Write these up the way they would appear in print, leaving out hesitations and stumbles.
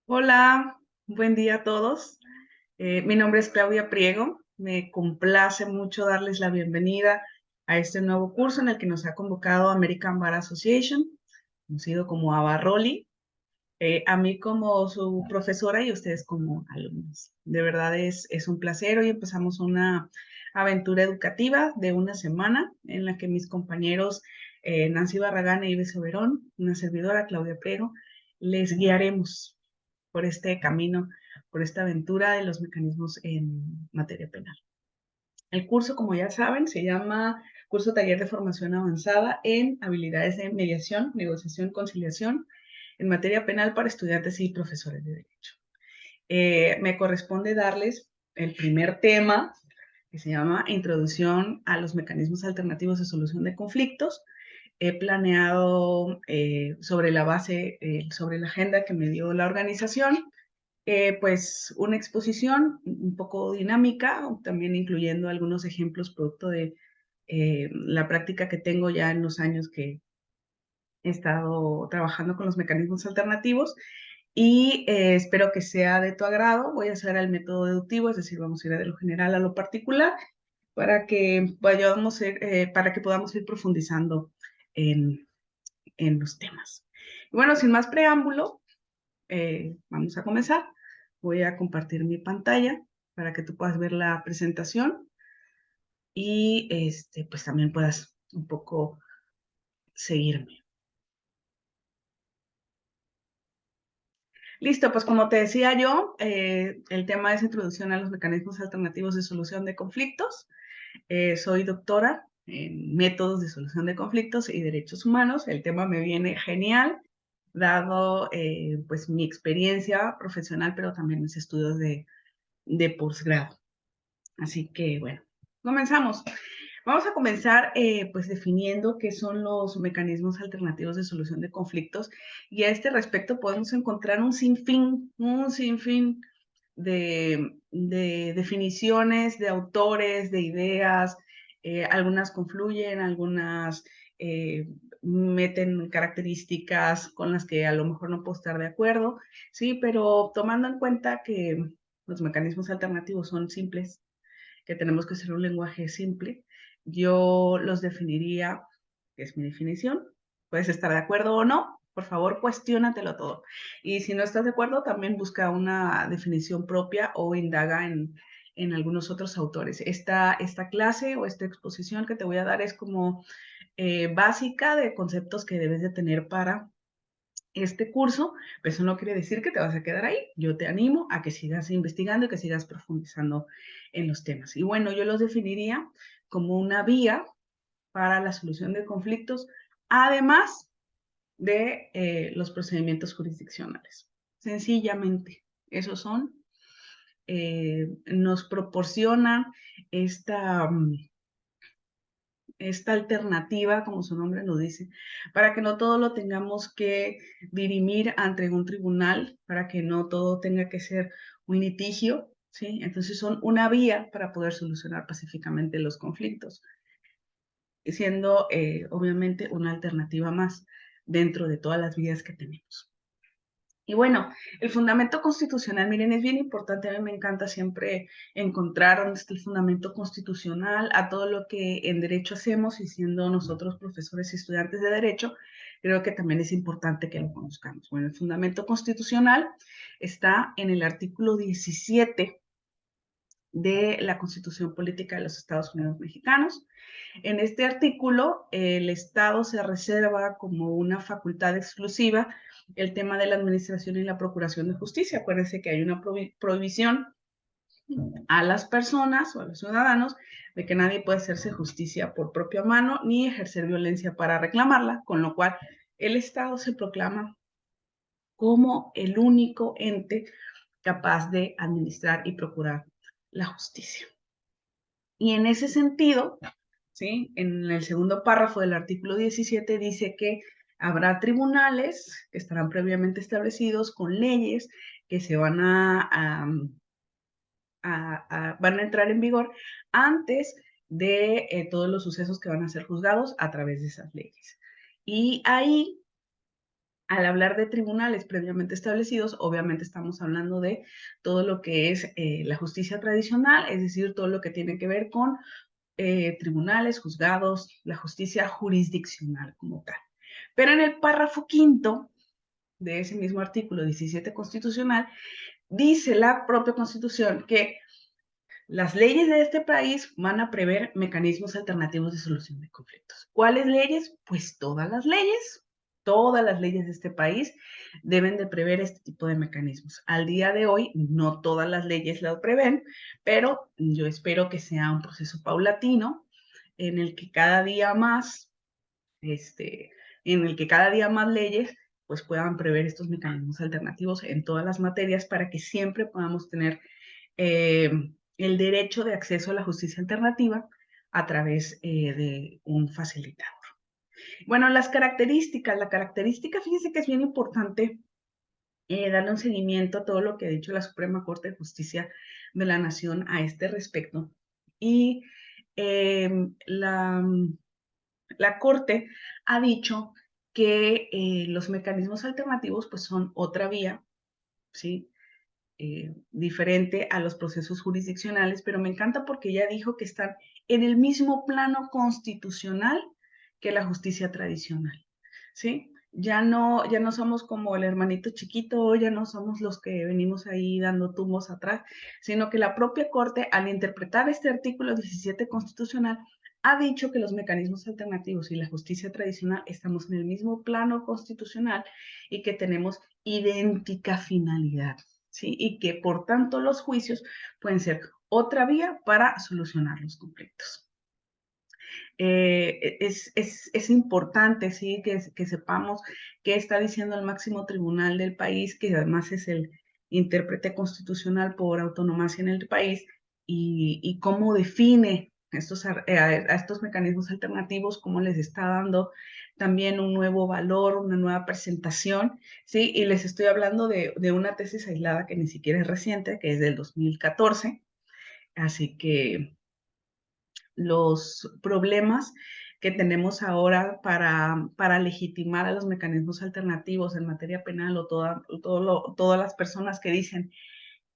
Hola, buen día a todos. Mi nombre es Claudia Priego. Me complace mucho darles la bienvenida a este nuevo curso en el que nos ha convocado American Bar Association, conocido como ABARROLI, a mí como su profesora y ustedes como alumnos. De verdad es un placer. Hoy empezamos una aventura educativa de una semana en la que mis compañeros Nancy Barragán e Ives Soberón, una servidora, Claudia Priego, les guiaremos por este camino, por esta aventura de los mecanismos en materia penal. El curso, como ya saben, se llama Curso Taller de Formación Avanzada en Habilidades de Mediación, Negociación y Conciliación en materia penal para estudiantes y profesores de derecho. Me corresponde darles el primer tema, que se llama Introducción a los mecanismos alternativos de solución de conflictos. He planeado sobre la base, sobre la agenda que me dio la organización, pues una exposición un poco dinámica, también incluyendo algunos ejemplos producto de la práctica que tengo ya en los años que he estado trabajando con los mecanismos alternativos y espero que sea de tu agrado. Voy a hacer el método deductivo, es decir, vamos a ir de lo general a lo particular para que podamos ir profundizando en, en los temas. Y bueno, sin más preámbulo, vamos a comenzar. Voy a compartir mi pantalla para que tú puedas ver la presentación y pues también puedas un poco seguirme. Listo, pues como te decía yo, el tema es introducción a los mecanismos alternativos de solución de conflictos. Soy doctora en métodos de solución de conflictos y derechos humanos. El tema me viene genial, dado pues mi experiencia profesional, pero también mis estudios de posgrado. Así que bueno, comenzamos. Vamos a comenzar pues definiendo qué son los mecanismos alternativos de solución de conflictos y a este respecto podemos encontrar un sinfín de definiciones, de autores, de ideas, algunas confluyen, algunas eh, meten características con las que a lo mejor no puedo estar de acuerdo, sí, pero tomando en cuenta que los mecanismos alternativos son simples, que tenemos que hacer un lenguaje simple, yo los definiría, que es mi definición, puedes estar de acuerdo o no, por favor, cuestiónatelo todo. Y si no estás de acuerdo, también busca una definición propia o indaga en algunos otros autores. Esta clase o esta exposición que te voy a dar es como básica de conceptos que debes de tener para este curso, pero eso no quiere decir que te vas a quedar ahí. Yo te animo a que sigas investigando y que sigas profundizando en los temas. Y bueno, yo los definiría como una vía para la solución de conflictos, además de los procedimientos jurisdiccionales. Sencillamente, esos son, nos proporcionan esta esta alternativa, como su nombre lo dice, para que no todo lo tengamos que dirimir ante un tribunal, para que no todo tenga que ser un litigio, ¿sí? Entonces son una vía para poder solucionar pacíficamente los conflictos, siendo obviamente una alternativa más dentro de todas las vías que tenemos. Y bueno, el fundamento constitucional, miren, es bien importante, a mí me encanta siempre encontrar dónde está el fundamento constitucional a todo lo que en derecho hacemos y siendo nosotros profesores y estudiantes de derecho, creo que también es importante que lo conozcamos. Bueno, el fundamento constitucional está en el artículo 17 de la Constitución Política de los Estados Unidos Mexicanos. En este artículo, el Estado se reserva como una facultad exclusiva el tema de la administración y la procuración de justicia. Acuérdense que hay una prohibición a las personas o a los ciudadanos de que nadie puede hacerse justicia por propia mano ni ejercer violencia para reclamarla, con lo cual el Estado se proclama como el único ente capaz de administrar y procurar la justicia. Y en ese sentido, ¿sí? En el segundo párrafo del artículo 17 dice que habrá tribunales que estarán previamente establecidos con leyes que se van van a entrar en vigor antes de todos los sucesos que van a ser juzgados a través de esas leyes. Y ahí Al hablar de tribunales previamente establecidos, obviamente estamos hablando de todo lo que es la justicia tradicional, es decir, todo lo que tiene que ver con tribunales, juzgados, la justicia jurisdiccional como tal. Pero en el párrafo quinto de ese mismo artículo 17 constitucional, dice la propia Constitución que las leyes de este país van a prever mecanismos alternativos de solución de conflictos. ¿Cuáles leyes? Pues todas las leyes. Todas las leyes de este país deben de prever este tipo de mecanismos. Al día de hoy, no todas las leyes lo prevén, pero yo espero que sea un proceso paulatino en el que cada día más, en el que cada día más leyes pues puedan prever estos mecanismos alternativos en todas las materias para que siempre podamos tener eh, el derecho de acceso a la justicia alternativa a través de un facilitador. Bueno, la característica, fíjense que es bien importante darle un seguimiento a todo lo que ha dicho la Suprema Corte de Justicia de la Nación a este respecto. Y eh, la, la Corte ha dicho que los mecanismos alternativos pues son otra vía, ¿sí? Diferente a los procesos jurisdiccionales, pero me encanta porque ella dijo que están en el mismo plano constitucional que la justicia tradicional, ¿sí? Ya no somos como el hermanito chiquito, ya no somos los que venimos ahí dando tumbos atrás, sino que la propia Corte, al interpretar este artículo 17 constitucional, ha dicho que los mecanismos alternativos y la justicia tradicional estamos en el mismo plano constitucional y que tenemos idéntica finalidad. ¿Sí? Y que por tanto los juicios pueden ser otra vía para solucionar los conflictos. Es importante, ¿sí? Que sepamos qué está diciendo el máximo tribunal del país, que además es el intérprete constitucional por autonomía en el país, y cómo define a estos mecanismos alternativos, cómo les está dando también un nuevo valor, una nueva presentación, ¿sí? Y les estoy hablando de una tesis aislada que ni siquiera es reciente, que es del 2014, así que los problemas que tenemos ahora para legitimar a los mecanismos alternativos en materia penal o todas las personas que dicen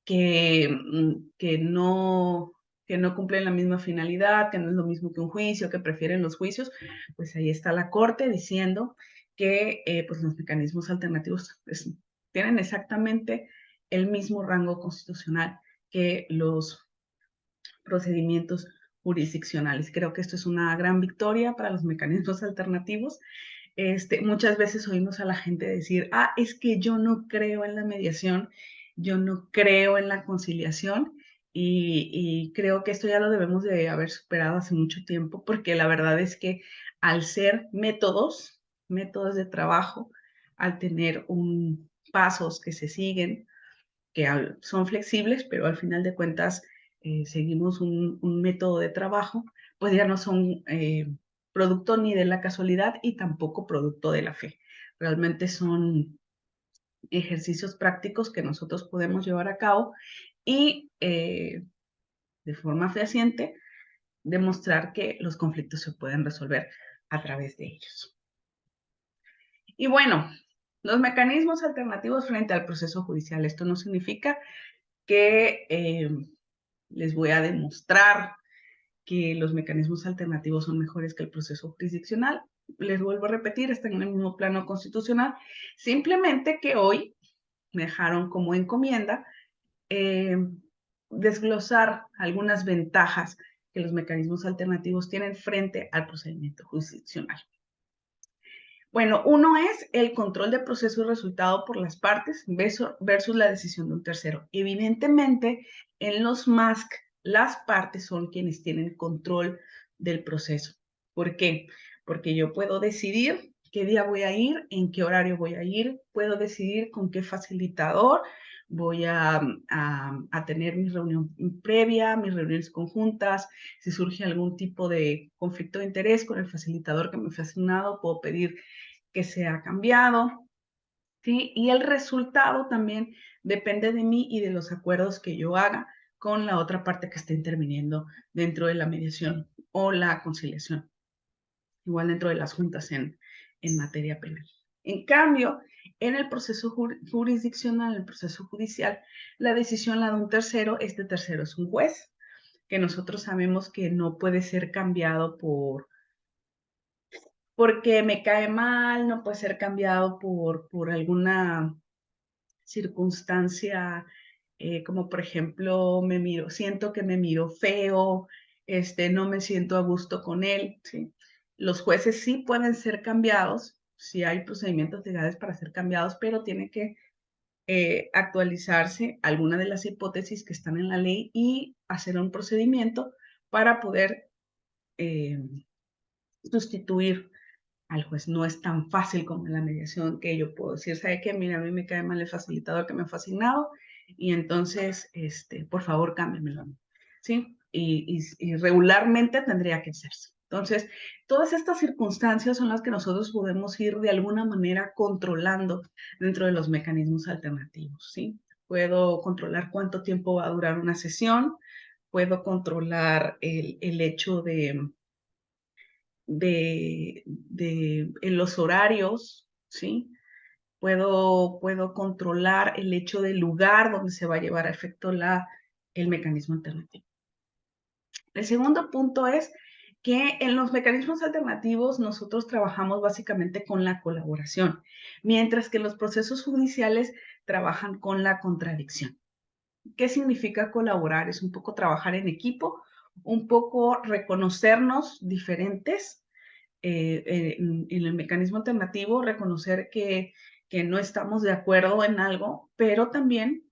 que, que no cumplen la misma finalidad, que no es lo mismo que un juicio, que prefieren los juicios, pues ahí está la Corte diciendo que pues los mecanismos alternativos pues, tienen exactamente el mismo rango constitucional que los procedimientos jurisdiccionales. Creo que esto es una gran victoria para los mecanismos alternativos. Muchas veces oímos a la gente decir, es que yo no creo en la mediación, yo no creo en la conciliación, y creo que esto ya lo debemos de haber superado hace mucho tiempo, porque la verdad es que al ser métodos de trabajo, al tener pasos que se siguen, que son flexibles, pero al final de cuentas seguimos un método de trabajo, pues ya no son producto ni de la casualidad y tampoco producto de la fe. Realmente son ejercicios prácticos que nosotros podemos llevar a cabo y de forma fehaciente demostrar que los conflictos se pueden resolver a través de ellos. Y bueno, los mecanismos alternativos frente al proceso judicial. Esto no significa que les voy a demostrar que los mecanismos alternativos son mejores que el proceso jurisdiccional. Les vuelvo a repetir, están en el mismo plano constitucional, simplemente que hoy me dejaron como encomienda eh, desglosar algunas ventajas que los mecanismos alternativos tienen frente al procedimiento jurisdiccional. Bueno, uno es el control de proceso y resultado por las partes versus la decisión de un tercero. Evidentemente, en los MASC, las partes son quienes tienen control del proceso. ¿Por qué? Porque yo puedo decidir qué día voy a ir, en qué horario voy a ir, puedo decidir con qué facilitador voy a tener mi reunión previa, mis reuniones conjuntas. Si surge algún tipo de conflicto de interés con el facilitador que me fue asignado, puedo pedir que sea cambiado, ¿sí? Y el resultado también depende de mí y de los acuerdos que yo haga con la otra parte que esté interviniendo dentro de la mediación o la conciliación, igual dentro de las juntas en materia penal. En cambio, En el proceso jurisdiccional, en el proceso judicial, la decisión la da un tercero. Este tercero es un juez, que nosotros sabemos que no puede ser cambiado porque me cae mal, no puede ser cambiado por alguna circunstancia, como por ejemplo, siento que me miro feo, no me siento a gusto con él, ¿sí? Los jueces sí pueden ser cambiados, sí hay procedimientos legales para ser cambiados, pero tiene que actualizarse alguna de las hipótesis que están en la ley y hacer un procedimiento para poder eh, sustituir al juez. No es tan fácil como en la mediación que yo puedo decir, ¿sabe qué? Mira, a mí me cae mal el facilitador que me fue asignado y entonces, por favor, cámbiamelo, ¿sí? Y regularmente tendría que hacerse. Entonces, todas estas circunstancias son las que nosotros podemos ir de alguna manera controlando dentro de los mecanismos alternativos, ¿sí? Puedo controlar cuánto tiempo va a durar una sesión, puedo controlar el hecho en los horarios, ¿sí? Puedo controlar el hecho del lugar donde se va a llevar a efecto el mecanismo alternativo. El segundo punto es que en los mecanismos alternativos nosotros trabajamos básicamente con la colaboración, mientras que los procesos judiciales trabajan con la contradicción. ¿Qué significa colaborar? Es un poco trabajar en equipo, un poco reconocernos diferentes, en el mecanismo alternativo, reconocer que no estamos de acuerdo en algo, pero también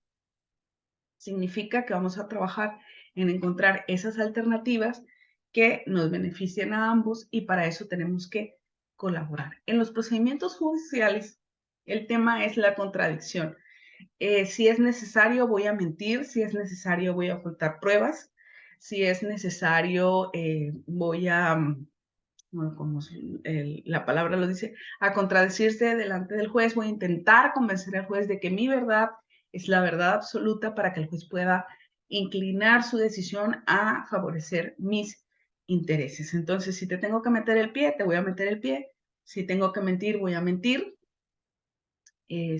significa que vamos a trabajar en encontrar esas alternativas que nos beneficien a ambos y para eso tenemos que colaborar. En los procedimientos judiciales, el tema es la contradicción. Si es necesario, voy a mentir, si es necesario, voy a ocultar pruebas, si es necesario, voy a bueno, como la palabra lo dice, a contradecirse delante del juez. Voy a intentar convencer al juez de que mi verdad es la verdad absoluta para que el juez pueda inclinar su decisión a favorecer mis intereses. Entonces, si te tengo que meter el pie, te voy a meter el pie. Si tengo que mentir, voy a mentir. Y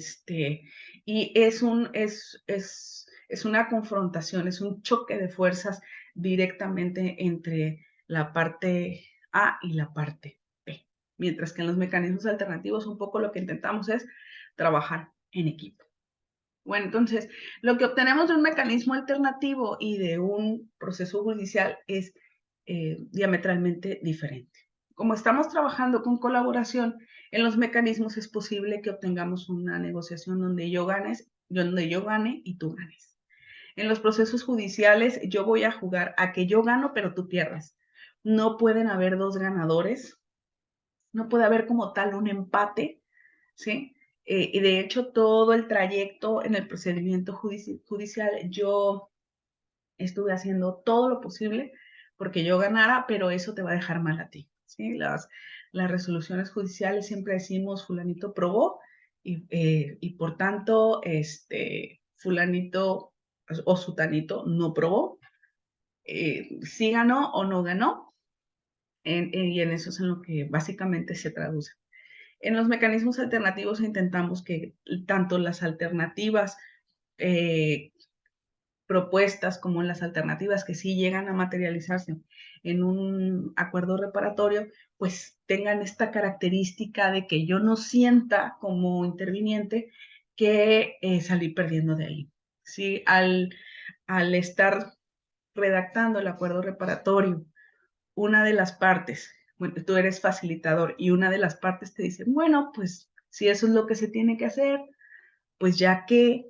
es una confrontación, es un choque de fuerzas directamente entre la parte A y la parte B. Mientras que en los mecanismos alternativos un poco lo que intentamos es trabajar en equipo. Bueno, entonces, lo que obtenemos de un mecanismo alternativo y de un proceso judicial es diametralmente diferente. Como estamos trabajando con colaboración, en los mecanismos es posible que obtengamos una negociación donde yo gane y tú ganes. En los procesos judiciales yo voy a jugar a que yo gano, pero tú pierdas. No pueden haber dos ganadores, no puede haber como tal un empate, ¿sí? Y de hecho, todo el trayecto en el procedimiento judicial, yo estuve haciendo todo lo posible porque yo ganara, pero eso te va a dejar mal a ti, ¿sí? Las resoluciones judiciales siempre decimos fulanito probó y por tanto, fulanito o sutanito no probó, sí ganó o no ganó, y en eso es en lo que básicamente se traduce. En los mecanismos alternativos intentamos que tanto las alternativas eh, propuestas como en las alternativas que sí llegan a materializarse en un acuerdo reparatorio, pues tengan esta característica de que yo no sienta como interviniente que salí perdiendo de ahí. ¿Sí? Al estar redactando el acuerdo reparatorio, una de las partes, bueno, tú eres facilitador y una de las partes te dice, bueno, pues si eso es lo que se tiene que hacer, pues ya que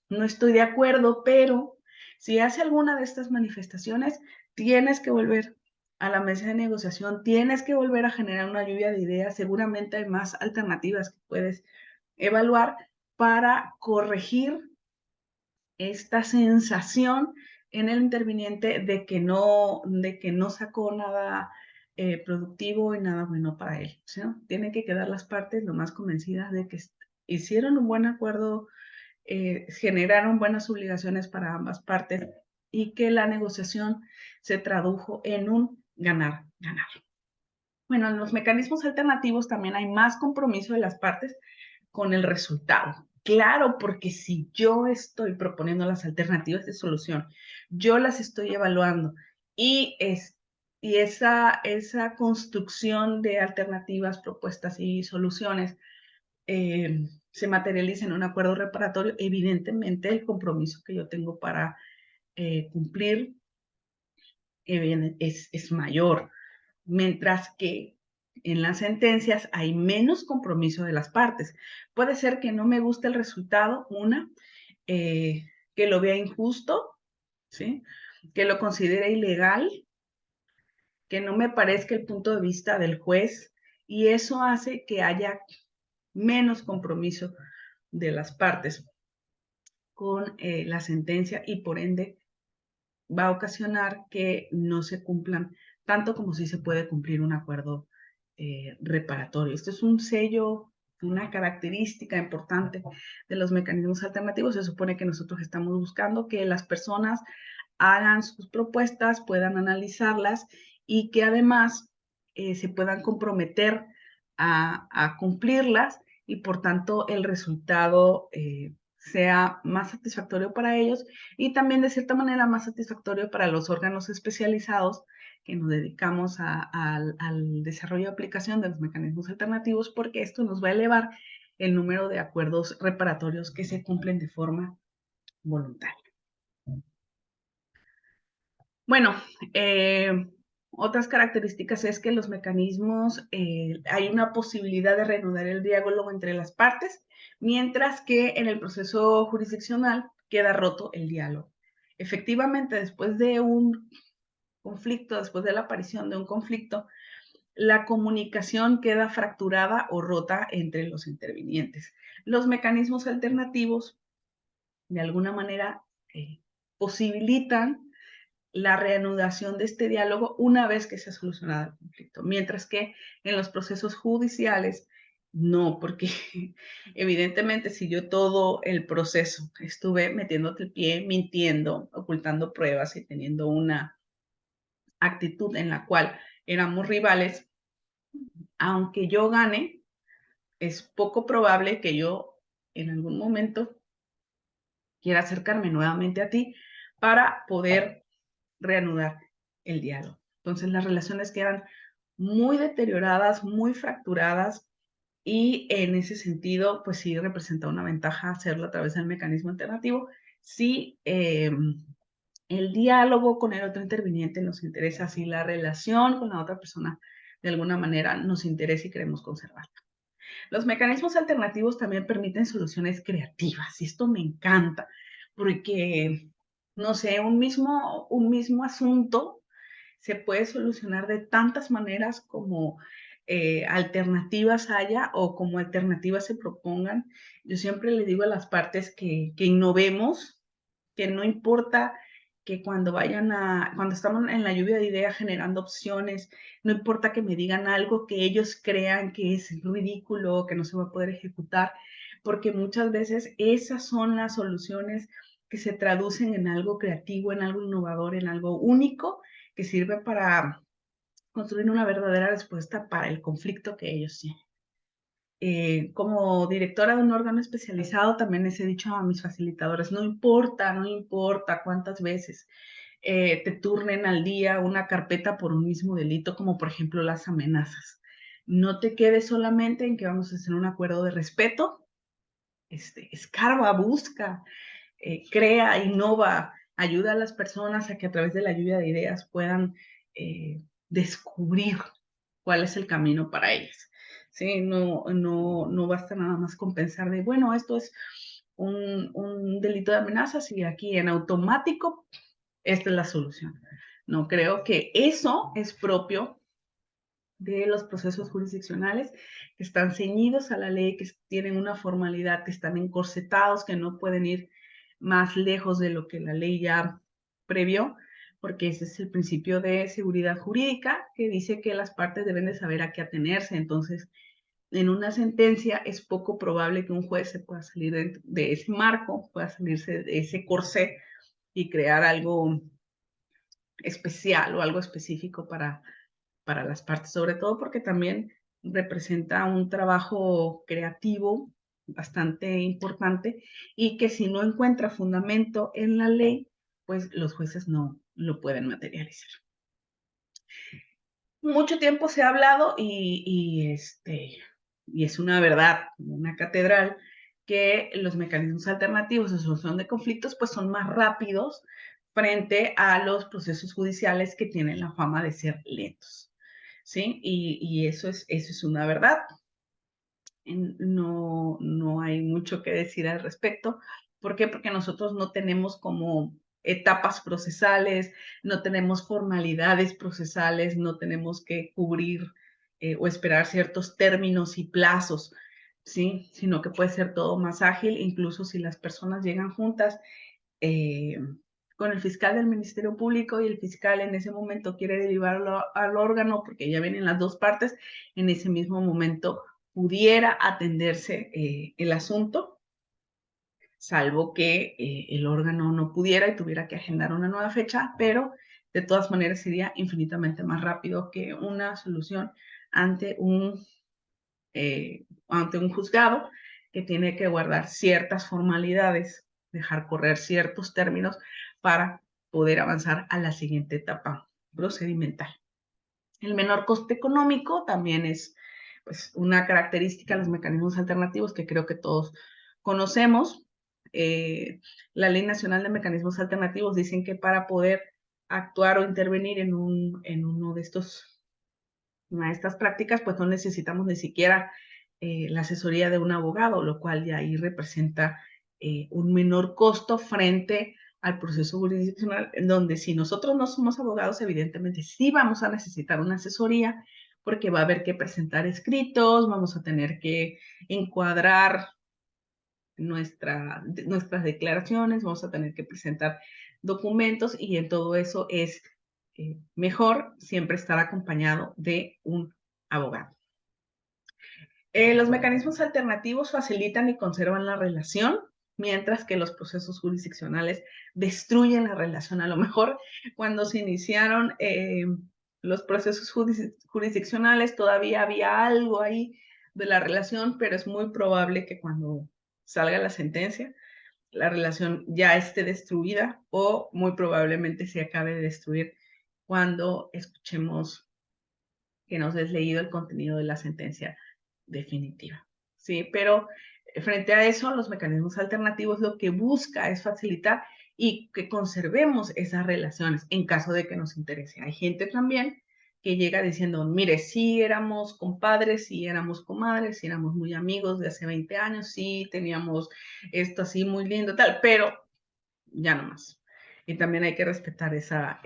no estoy de acuerdo, pero si hace alguna de estas manifestaciones, tienes que volver a la mesa de negociación, tienes que volver a generar una lluvia de ideas, seguramente hay más alternativas que puedes evaluar para corregir esta sensación en el interviniente de que no sacó nada productivo y nada bueno para él, ¿sí? Tienen que quedar las partes lo más convencidas de que hicieron un buen acuerdo, generaron buenas obligaciones para ambas partes y que la negociación se tradujo en un ganar-ganar. Bueno, en los mecanismos alternativos también hay más compromiso de las partes con el resultado. Claro, porque si yo estoy proponiendo las alternativas de solución, yo las estoy evaluando y, y esa construcción de alternativas, propuestas y soluciones se materializa en un acuerdo reparatorio, evidentemente el compromiso que yo tengo para cumplir es mayor, mientras que en las sentencias hay menos compromiso de las partes. Puede ser que no me guste el resultado, eh, que lo vea injusto, ¿sí? Que lo considere ilegal, que no me parezca el punto de vista del juez, y eso hace que haya menos compromiso de las partes con la sentencia y por ende va a ocasionar que no se cumplan tanto como si se puede cumplir un acuerdo reparatorio. Esto es un sello, una característica importante de los mecanismos alternativos. Se supone que nosotros estamos buscando que las personas hagan sus propuestas, puedan analizarlas y que además se puedan comprometer a cumplirlas y por tanto el resultado sea más satisfactorio para ellos y también de cierta manera más satisfactorio para los órganos especializados que nos dedicamos al desarrollo y aplicación de los mecanismos alternativos, porque esto nos va a elevar el número de acuerdos reparatorios que se cumplen de forma voluntaria. Bueno, otras características es que los mecanismos, hay una posibilidad de reanudar el diálogo entre las partes, mientras que en el proceso jurisdiccional queda roto el diálogo. Efectivamente, después de un conflicto, después de la aparición de un conflicto, la comunicación queda fracturada o rota entre los intervinientes. Los mecanismos alternativos, de alguna manera, posibilitan la reanudación de este diálogo una vez que se ha solucionado el conflicto, mientras que en los procesos judiciales no, porque evidentemente si yo todo el proceso estuve metiéndote el pie, mintiendo, ocultando pruebas y teniendo una actitud en la cual éramos rivales, aunque yo gane, es poco probable que yo en algún momento quiera acercarme nuevamente a ti para poder reanudar el diálogo. Entonces las relaciones quedan muy deterioradas, muy fracturadas y en ese sentido, pues sí representa una ventaja hacerlo a través del mecanismo alternativo. Si el diálogo con el otro interviniente nos interesa, si la relación con la otra persona de alguna manera nos interesa y queremos conservarla. Los mecanismos alternativos también permiten soluciones creativas y esto me encanta porque, no sé, un mismo asunto se puede solucionar de tantas maneras como alternativas haya o como alternativas se propongan. Yo siempre le digo a las partes que innovemos, que no importa que cuando estamos en la lluvia de ideas generando opciones, no importa que me digan algo que ellos crean que es ridículo, que no se va a poder ejecutar, porque muchas veces esas son las soluciones que se traducen en algo creativo, en algo innovador, en algo único, que sirve para construir una verdadera respuesta para el conflicto que ellos tienen. Como directora de un órgano especializado, también les he dicho a mis facilitadores, no importa cuántas veces te turnen al día una carpeta por un mismo delito, como por ejemplo las amenazas. No te quedes solamente en que vamos a hacer un acuerdo de respeto, escarba, busca, crea, innova, ayuda a las personas a que a través de la lluvia de ideas puedan descubrir cuál es el camino para ellas. Sí, no basta nada más con pensar de, bueno, esto es un delito de amenazas y aquí en automático esta es la solución. No creo que eso es propio de los procesos jurisdiccionales que están ceñidos a la ley, que tienen una formalidad, que están encorsetados, que no pueden ir más lejos de lo que la ley ya previó, porque ese es el principio de seguridad jurídica que dice que las partes deben de saber a qué atenerse. Entonces, en una sentencia es poco probable que un juez se pueda salir de ese marco, pueda salirse de ese corsé y crear algo especial o algo específico para las partes, sobre todo porque también representa un trabajo creativo bastante importante y que si no encuentra fundamento en la ley, pues los jueces no lo pueden materializar. Mucho tiempo se ha hablado y es una verdad, una catedral, que los mecanismos alternativos de solución de conflictos pues son más rápidos frente a los procesos judiciales que tienen la fama de ser lentos, ¿sí? Y eso es una verdad. No, no hay mucho que decir al respecto. ¿Por qué? Porque nosotros no tenemos como etapas procesales, no tenemos formalidades procesales, no tenemos que cubrir o esperar ciertos términos y plazos, ¿sí? Sino que puede ser todo más ágil, incluso si las personas llegan juntas eh, con el fiscal del Ministerio Público y el fiscal en ese momento quiere derivarlo al órgano porque ya vienen las dos partes, en ese mismo momento pudiera atenderse el asunto, salvo que el órgano no pudiera y tuviera que agendar una nueva fecha, pero de todas maneras sería infinitamente más rápido que una solución ante ante un juzgado que tiene que guardar ciertas formalidades, dejar correr ciertos términos para poder avanzar a la siguiente etapa procedimental. El menor coste económico también es pues, una característica de los mecanismos alternativos que creo que todos conocemos. La Ley Nacional de Mecanismos Alternativos dicen que para poder actuar o intervenir en uno de estas prácticas, pues no necesitamos ni siquiera la asesoría de un abogado, lo cual ya ahí representa un menor costo frente al proceso jurisdiccional, en donde si nosotros no somos abogados, evidentemente sí vamos a necesitar una asesoría, porque va a haber que presentar escritos, vamos a tener que encuadrar nuestras declaraciones, vamos a tener que presentar documentos y en todo eso es mejor siempre estar acompañado de un abogado. Los mecanismos alternativos facilitan y conservan la relación, mientras que los procesos jurisdiccionales destruyen la relación. A lo mejor cuando se iniciaron los procesos jurisdiccionales todavía había algo ahí de la relación, pero es muy probable que cuando salga la sentencia, la relación ya esté destruida o muy probablemente se acabe de destruir cuando escuchemos que nos es leído el contenido de la sentencia definitiva. ¿Sí? Pero frente a eso, los mecanismos alternativos lo que busca es facilitar y que conservemos esas relaciones en caso de que nos interese. Hay gente también que llega diciendo, mire, sí éramos compadres, sí éramos comadres, sí éramos muy amigos de hace 20 años, sí teníamos esto así muy lindo, tal, pero ya no más. Y también hay que respetar esa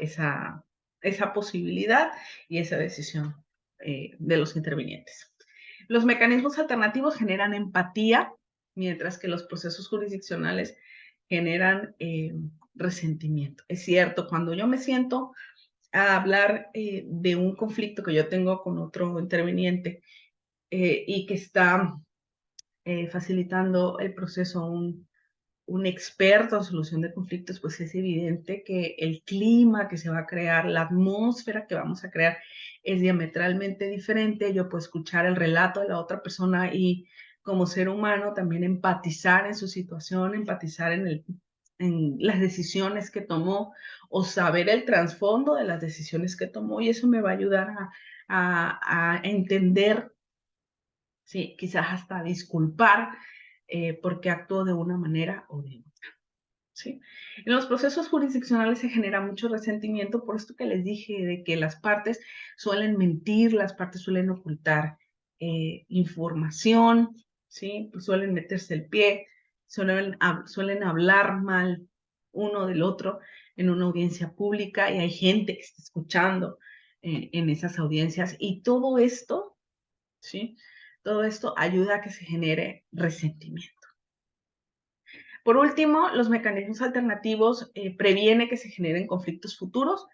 posibilidad y esa decisión de los intervinientes. Los mecanismos alternativos generan empatía, mientras que los procesos jurisdiccionales generan resentimiento. Es cierto, cuando yo me siento a hablar de un conflicto que yo tengo con otro interviniente y que está facilitando el proceso un experto en solución de conflictos, pues es evidente que el clima que se va a crear, la atmósfera que vamos a crear es diametralmente diferente. Yo puedo escuchar el relato de la otra persona y como ser humano también empatizar en su situación, empatizar en las decisiones que tomó o saber el trasfondo de las decisiones que tomó y eso me va a ayudar a entender, sí, quizás hasta disculpar por qué actuó de una manera o de otra. ¿Sí? En los procesos jurisdiccionales se genera mucho resentimiento por esto que les dije, de que las partes suelen mentir, las partes suelen ocultar información, ¿sí? Pues suelen meterse el pie, suelen hablar mal uno del otro en una audiencia pública y hay gente que está escuchando en esas audiencias y todo esto, ¿sí? Todo esto ayuda a que se genere resentimiento. Por último, los mecanismos alternativos previenen que se generen conflictos futuros,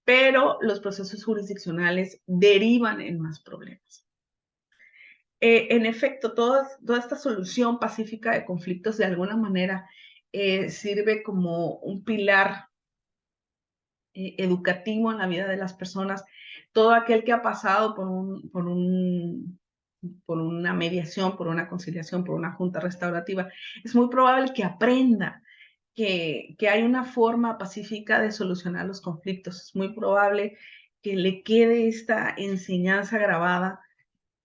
pero los procesos jurisdiccionales derivan en más problemas. En efecto, toda esta solución pacífica de conflictos de alguna manera sirve como un pilar educativo en la vida de las personas. todo aquel que ha pasado por una mediación, por una conciliación, por una junta restaurativa, es muy probable que aprenda que hay una forma pacífica de solucionar los conflictos. Es muy probable que le quede esta enseñanza grabada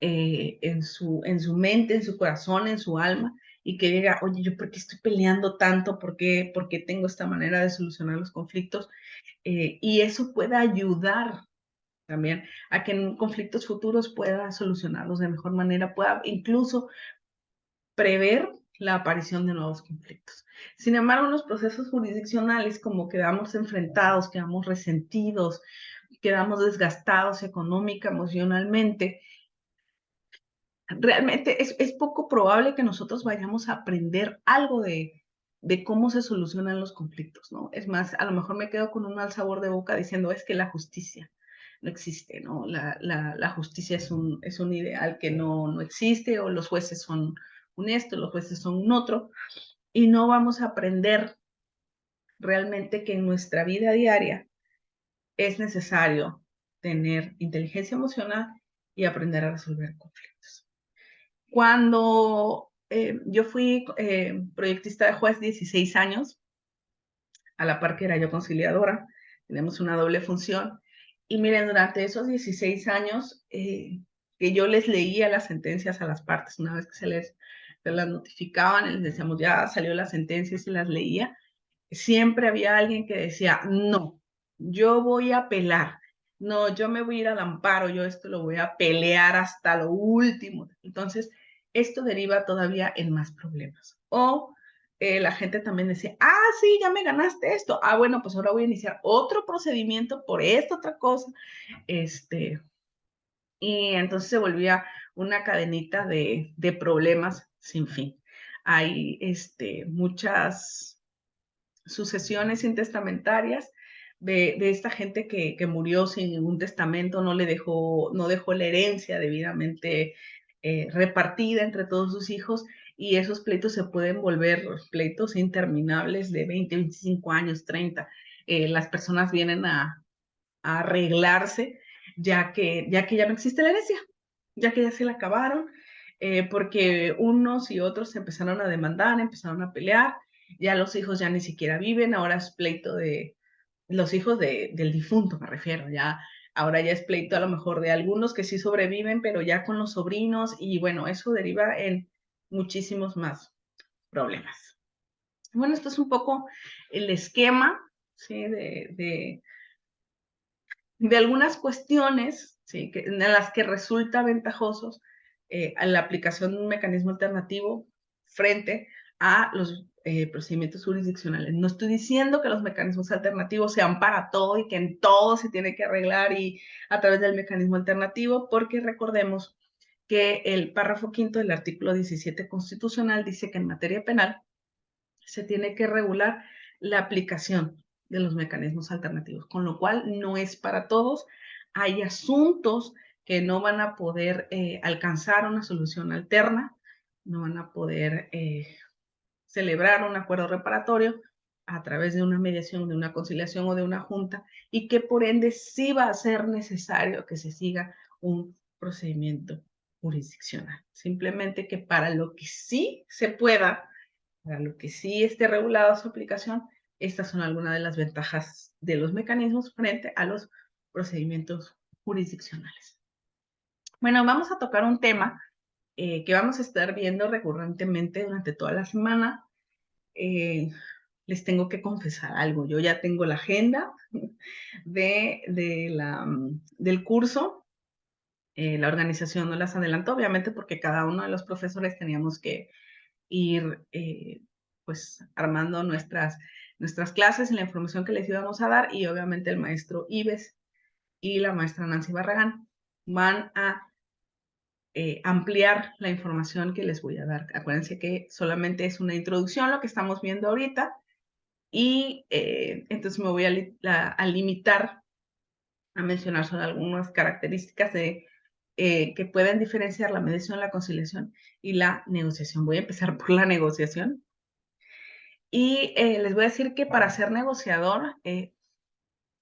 en su mente, en su corazón, en su alma, y que diga, oye, ¿yo por qué estoy peleando tanto? Por qué tengo esta manera de solucionar los conflictos? Y eso pueda ayudar también a que en conflictos futuros pueda solucionarlos de mejor manera, pueda incluso prever la aparición de nuevos conflictos. Sin embargo, en los procesos jurisdiccionales, como quedamos enfrentados, quedamos resentidos, quedamos desgastados económica, emocionalmente, realmente es poco probable que nosotros vayamos a aprender algo de cómo se solucionan los conflictos, ¿no? Es más, a lo mejor me quedo con un mal sabor de boca diciendo, es que la justicia no existe, ¿no? La justicia es un ideal que no existe, o los jueces son un esto, los jueces son un otro, y no vamos a aprender realmente que en nuestra vida diaria es necesario tener inteligencia emocional y aprender a resolver conflictos. Cuando yo fui proyectista de juez 16 años, a la par que era yo conciliadora, tenemos una doble función. Y miren, durante esos 16 años que yo les leía las sentencias a las partes, una vez que se las notificaban, les decíamos, ya salió la sentencia y se las leía, siempre había alguien que decía, no, yo voy a apelar, no, yo me voy a ir al amparo, yo esto lo voy a pelear hasta lo último. Entonces, esto deriva todavía en más problemas. O la gente también decía, sí, ya me ganaste esto. Bueno, pues ahora voy a iniciar otro procedimiento por esta otra cosa. Y entonces se volvía una cadenita de problemas sin fin. Hay muchas sucesiones intestamentarias de esta gente que murió sin ningún testamento, no dejó la herencia debidamente repartida entre todos sus hijos, y esos pleitos se pueden volver pleitos interminables de 20, 25 años, 30. Las personas vienen a arreglarse ya no existe la herencia, ya que ya se la acabaron, porque unos y otros se empezaron a demandar, empezaron a pelear, ya los hijos ya ni siquiera viven, ahora es pleito de los hijos del difunto, me refiero, ya ahora ya es pleito a lo mejor de algunos que sí sobreviven, pero ya con los sobrinos, y bueno, eso deriva en muchísimos más problemas. Bueno, esto es un poco el esquema, ¿sí? De algunas cuestiones, ¿sí? En las que resulta ventajosos a la aplicación de un mecanismo alternativo frente a los procedimientos jurisdiccionales. No estoy diciendo que los mecanismos alternativos sean para todo y que en todo se tiene que arreglar y a través del mecanismo alternativo, porque recordemos que el párrafo quinto del artículo 17 constitucional dice que en materia penal se tiene que regular la aplicación de los mecanismos alternativos, con lo cual no es para todos. Hay asuntos que no van a poder alcanzar una solución alterna, no van a poder celebrar un acuerdo reparatorio a través de una mediación, de una conciliación o de una junta, y que por ende sí va a ser necesario que se siga un procedimiento jurisdiccional. Simplemente que para lo que sí se pueda, para lo que sí esté regulada su aplicación, estas son algunas de las ventajas de los mecanismos frente a los procedimientos jurisdiccionales. Bueno, vamos a tocar un tema que vamos a estar viendo recurrentemente durante toda la semana. Les tengo que confesar algo. Yo ya tengo la agenda del curso. La organización no las adelantó, obviamente, porque cada uno de los profesores teníamos que ir pues armando nuestras clases y la información que les íbamos a dar, y obviamente el maestro Ives y la maestra Nancy Barragán van a ampliar la información que les voy a dar. Acuérdense que solamente es una introducción lo que estamos viendo ahorita, y entonces me voy a limitar a mencionar solo algunas características que pueden diferenciar la mediación, la conciliación y la negociación. Voy a empezar por la negociación. Y les voy a decir que para ser negociador,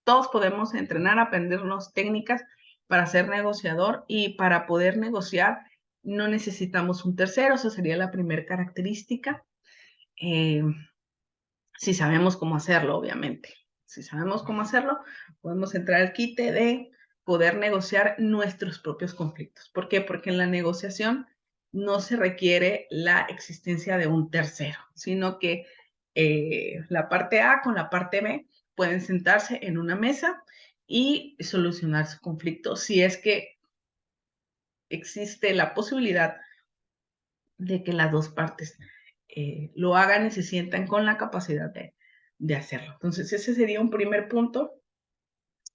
todos podemos entrenar, aprendernos técnicas para ser negociador, y para poder negociar no necesitamos un tercero. Esa sería la primera característica. Si sabemos cómo hacerlo, obviamente. Si sabemos cómo hacerlo, podemos entrar al quite de poder negociar nuestros propios conflictos. ¿Por qué? Porque en la negociación no se requiere la existencia de un tercero, sino que la parte A con la parte B pueden sentarse en una mesa y solucionar su conflicto si es que existe la posibilidad de que las dos partes lo hagan y se sientan con la capacidad de hacerlo. Entonces, ese sería un primer punto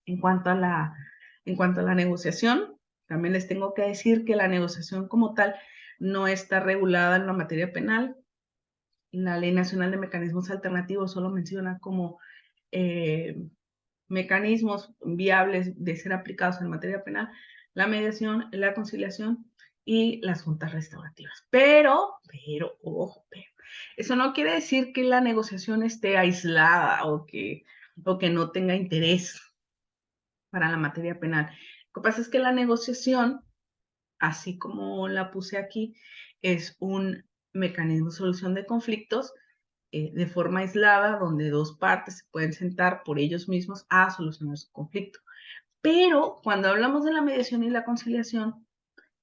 en cuanto a la negociación. También les tengo que decir que la negociación como tal no está regulada en la materia penal. La Ley Nacional de Mecanismos Alternativos solo menciona como mecanismos viables de ser aplicados en materia penal la mediación, la conciliación y las juntas restaurativas. Pero, ojo, eso no quiere decir que la negociación esté aislada o que no tenga interés para la materia penal. Lo que pasa es que la negociación, así como la puse aquí, es un mecanismo de solución de conflictos de forma aislada, donde dos partes se pueden sentar por ellos mismos a solucionar su conflicto. Pero cuando hablamos de la mediación y la conciliación,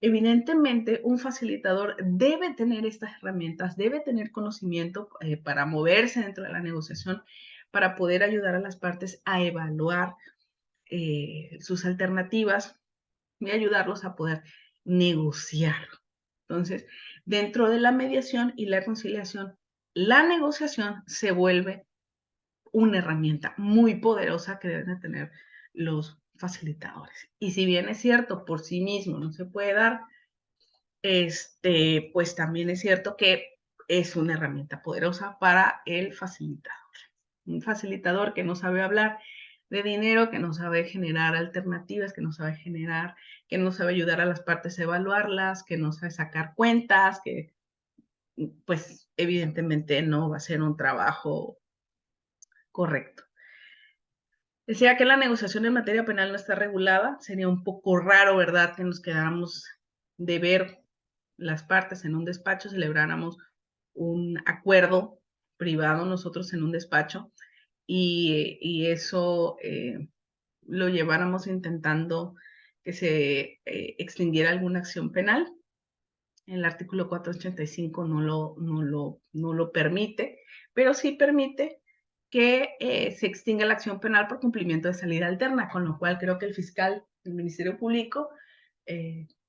evidentemente un facilitador debe tener estas herramientas, debe tener conocimiento para moverse dentro de la negociación, para poder ayudar a las partes a evaluar sus alternativas y ayudarlos a poder negociar. Entonces, dentro de la mediación y la conciliación, la negociación se vuelve una herramienta muy poderosa que deben de tener los facilitadores. Y si bien es cierto, por sí mismo no se puede dar, pues también es cierto que es una herramienta poderosa para el facilitador. Un facilitador que no sabe hablar de dinero, que no sabe generar alternativas, que no sabe generar, que no sabe ayudar a las partes a evaluarlas, que no sabe sacar cuentas, que pues evidentemente no va a ser un trabajo correcto. Decía que la negociación en materia penal no está regulada. Sería un poco raro, ¿verdad?, que nos quedáramos de ver las partes en un despacho, celebráramos un acuerdo privado nosotros en un despacho y eso lo lleváramos intentando que se extinguiera alguna acción penal. El artículo 485 no lo permite, pero sí permite que se extinga la acción penal por cumplimiento de salida alterna, con lo cual creo que el fiscal del Ministerio Público,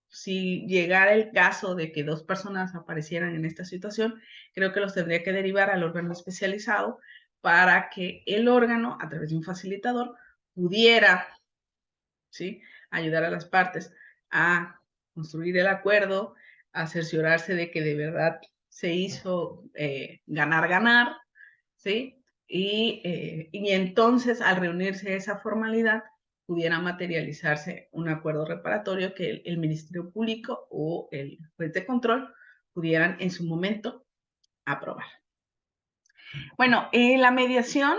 si llegara el caso de que dos personas aparecieran en esta situación, creo que los tendría que derivar al órgano especializado para que el órgano, a través de un facilitador, pudiera, ¿sí?, ayudar a las partes a construir el acuerdo, a cerciorarse de que de verdad se hizo ganar-ganar, ¿sí? Y entonces, al reunirse esa formalidad, pudiera materializarse un acuerdo reparatorio que el Ministerio Público o el juez de control pudieran en su momento aprobar. Bueno, la mediación,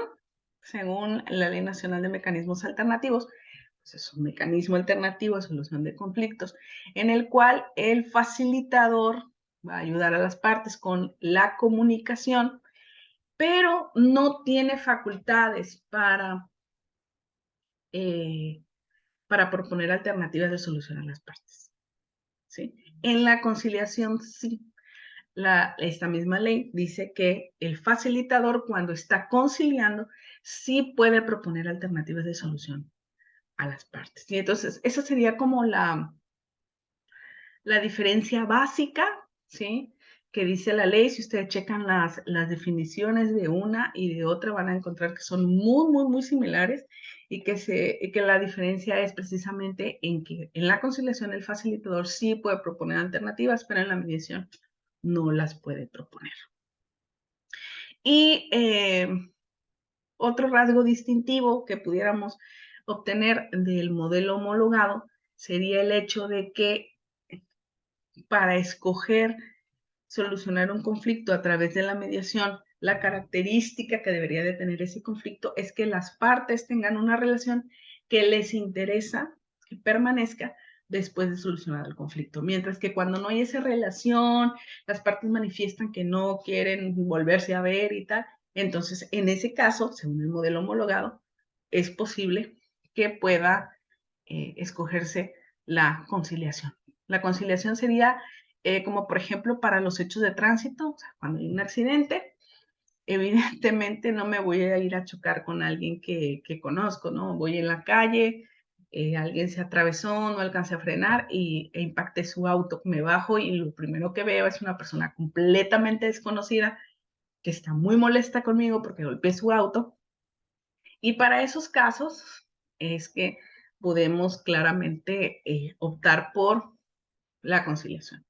según la Ley Nacional de Mecanismos Alternativos, pues es un mecanismo alternativo de solución de conflictos en el cual el facilitador va a ayudar a las partes con la comunicación, pero no tiene facultades para proponer alternativas de solución a las partes, ¿sí? En la conciliación, sí. Esta misma ley dice que el facilitador, cuando está conciliando, sí puede proponer alternativas de solución a las partes. Y entonces, esa sería como la diferencia básica, ¿sí?, que dice la ley. Si ustedes checan las definiciones de una y de otra, van a encontrar que son muy, muy, muy similares y que la diferencia es precisamente en que en la conciliación el facilitador sí puede proponer alternativas, pero en la mediación no las puede proponer. Y otro rasgo distintivo que pudiéramos obtener del modelo homologado sería el hecho de que para escoger solucionar un conflicto a través de la mediación, la característica que debería de tener ese conflicto es que las partes tengan una relación que les interesa, que permanezca después de solucionar el conflicto. Mientras que cuando no hay esa relación, las partes manifiestan que no quieren volverse a ver y tal, entonces en ese caso, según el modelo homologado, es posible que pueda escogerse la conciliación. La conciliación sería como por ejemplo para los hechos de tránsito, o sea, cuando hay un accidente, evidentemente no me voy a ir a chocar con alguien que conozco, ¿no? Voy en la calle, alguien se atravesó, no alcancé a frenar e impacté su auto. Me bajo y lo primero que veo es una persona completamente desconocida que está muy molesta conmigo porque golpeé su auto. Y para esos casos es que podemos claramente optar por la conciliación.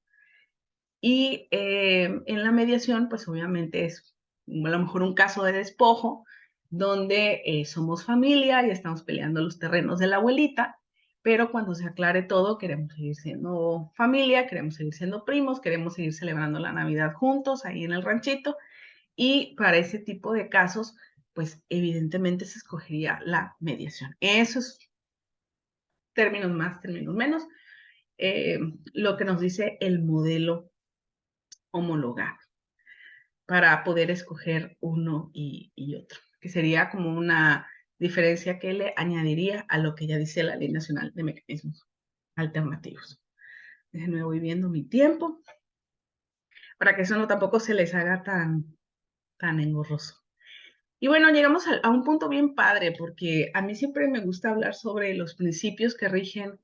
Y en la mediación, pues obviamente es a lo mejor un caso de despojo, donde somos familia y estamos peleando los terrenos de la abuelita, pero cuando se aclare todo, queremos seguir siendo familia, queremos seguir siendo primos, queremos seguir celebrando la Navidad juntos ahí en el ranchito. Y para ese tipo de casos, pues evidentemente se escogería la mediación. Esos términos más, términos menos, eh, lo que nos dice el modelo homologado para poder escoger uno y otro, que sería como una diferencia que le añadiría a lo que ya dice la Ley Nacional de Mecanismos Alternativos. Déjenme voy viendo mi tiempo para que eso no tampoco se les haga tan engorroso. Y bueno, llegamos a un punto bien padre, porque a mí siempre me gusta hablar sobre los principios que rigen,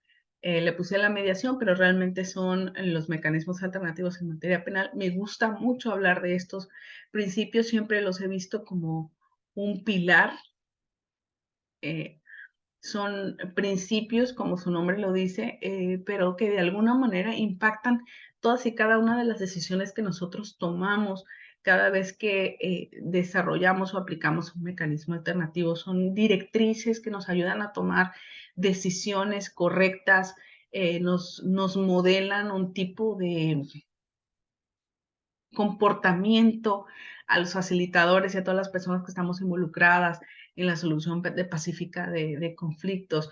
le puse la mediación, pero realmente son los mecanismos alternativos en materia penal. Me gusta mucho hablar de estos principios, siempre los he visto como un pilar. eh, Son principios, como su nombre lo dice, pero que de alguna manera impactan todas y cada una de las decisiones que nosotros tomamos cada vez que desarrollamos o aplicamos un mecanismo alternativo. Son directrices que nos ayudan a tomar decisiones correctas, nos modelan un tipo de comportamiento a los facilitadores y a todas las personas que estamos involucradas en la solución pacífica de conflictos.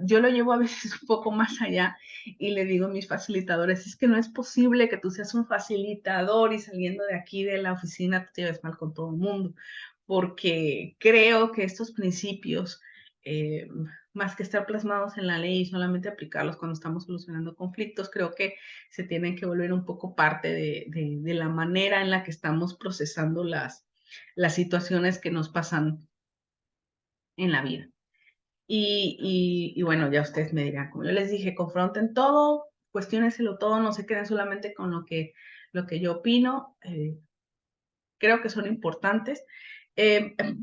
Yo lo llevo a veces un poco más allá y le digo a mis facilitadores, es que no es posible que tú seas un facilitador y saliendo de aquí de la oficina te lleves mal con todo el mundo, porque creo que estos principios, eh, más que estar plasmados en la ley y solamente aplicarlos cuando estamos solucionando conflictos, creo que se tienen que volver un poco parte de la manera en la que estamos procesando las situaciones que nos pasan en la vida. Y bueno, ya ustedes me dirán, como yo les dije, confronten todo, cuestiónenselo todo, no se queden solamente con lo que yo opino. Creo que son importantes.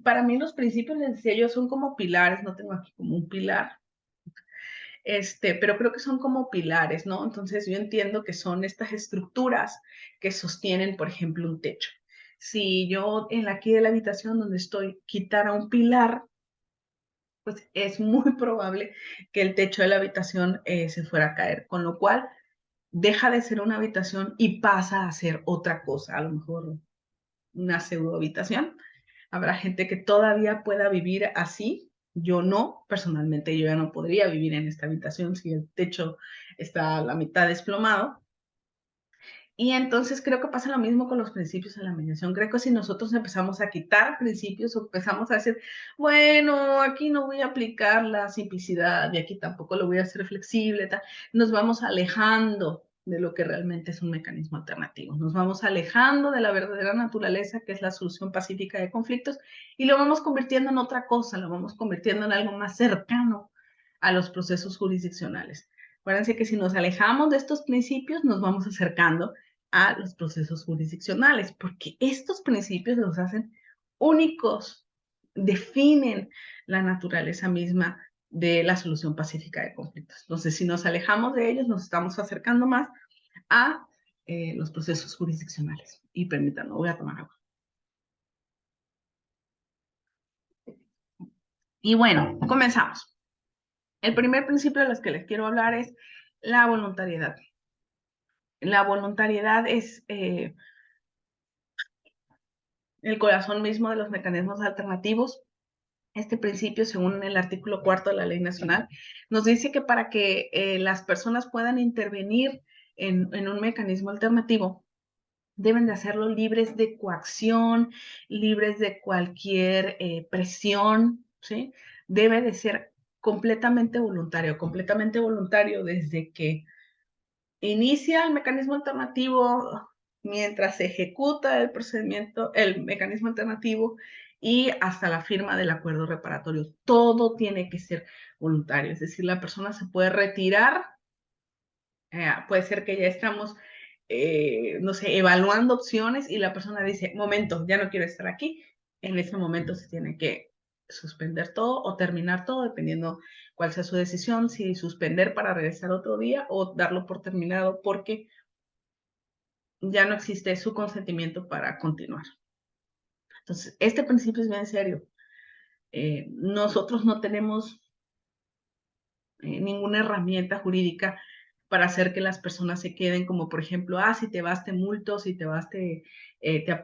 Para mí los principios, les decía yo, son como pilares, no tengo aquí como un pilar, pero creo que son como pilares, ¿no? Entonces yo entiendo que son estas estructuras que sostienen, por ejemplo, un techo. Si yo en aquí de la habitación donde estoy quitara un pilar, pues es muy probable que el techo de la habitación se fuera a caer, con lo cual deja de ser una habitación y pasa a ser otra cosa, a lo mejor una pseudo habitación. Habrá gente que todavía pueda vivir así. Yo no, personalmente yo ya no podría vivir en esta habitación si el techo está a la mitad desplomado. Y entonces creo que pasa lo mismo con los principios en la mediación. Creo que si nosotros empezamos a quitar principios o empezamos a decir, bueno, aquí no voy a aplicar la simplicidad y aquí tampoco lo voy a hacer flexible, tal, nos vamos alejando de lo que realmente es un mecanismo alternativo. Nos vamos alejando de la verdadera naturaleza, que es la solución pacífica de conflictos, y lo vamos convirtiendo en otra cosa, lo vamos convirtiendo en algo más cercano a los procesos jurisdiccionales. Acuérdense que si nos alejamos de estos principios, nos vamos acercando a los procesos jurisdiccionales, porque estos principios los hacen únicos, definen la naturaleza misma de la solución pacífica de conflictos. Entonces, si nos alejamos de ellos, nos estamos acercando más a los procesos jurisdiccionales. Y permítanme, voy a tomar agua. Y bueno, comenzamos. El primer principio de los que les quiero hablar es la voluntariedad. La voluntariedad es el corazón mismo de los mecanismos alternativos. Este principio, según el artículo 4 de la Ley Nacional, nos dice que para que las personas puedan intervenir en un mecanismo alternativo, deben de hacerlo libres de coacción, libres de cualquier presión, ¿sí? Debe de ser completamente voluntario desde que inicia el mecanismo alternativo, mientras se ejecuta el procedimiento, el mecanismo alternativo y hasta la firma del acuerdo reparatorio. Todo tiene que ser voluntario, es decir, la persona se puede retirar, puede ser que ya estamos, no sé, evaluando opciones y la persona dice, momento, ya no quiero estar aquí. En ese momento se tiene que suspender todo o terminar todo, dependiendo cuál sea su decisión, si suspender para regresar otro día o darlo por terminado porque ya no existe su consentimiento para continuar. Entonces, este principio es bien serio. Nosotros no tenemos ninguna herramienta jurídica para hacer que las personas se queden, como por ejemplo, si te vas te multo, si te vas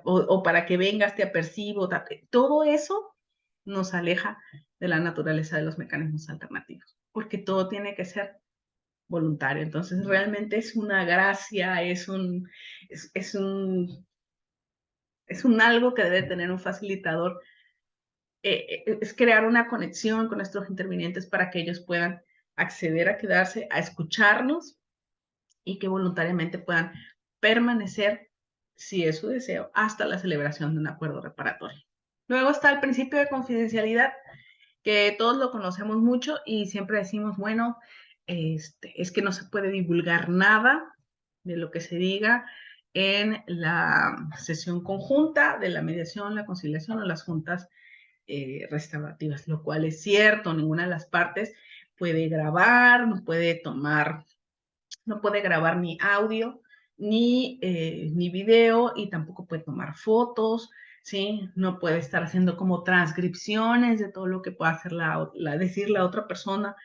o para que vengas te apercibo. Todo eso nos aleja de la naturaleza de los mecanismos alternativos, porque todo tiene que ser voluntario. Entonces, realmente es una gracia, es un, es un algo que debe tener un facilitador, es crear una conexión con nuestros intervinientes para que ellos puedan acceder a quedarse, a escucharnos y que voluntariamente puedan permanecer, si es su deseo, hasta la celebración de un acuerdo reparatorio. Luego está el principio de confidencialidad, que todos lo conocemos mucho y siempre decimos, bueno, es que no se puede divulgar nada de lo que se diga en la sesión conjunta de la mediación, la conciliación o las juntas restaurativas, lo cual es cierto, ninguna de las partes puede grabar, no puede grabar ni audio, ni video y tampoco puede tomar fotos, ¿sí? No puede estar haciendo como transcripciones de todo lo que pueda hacer decir la otra persona.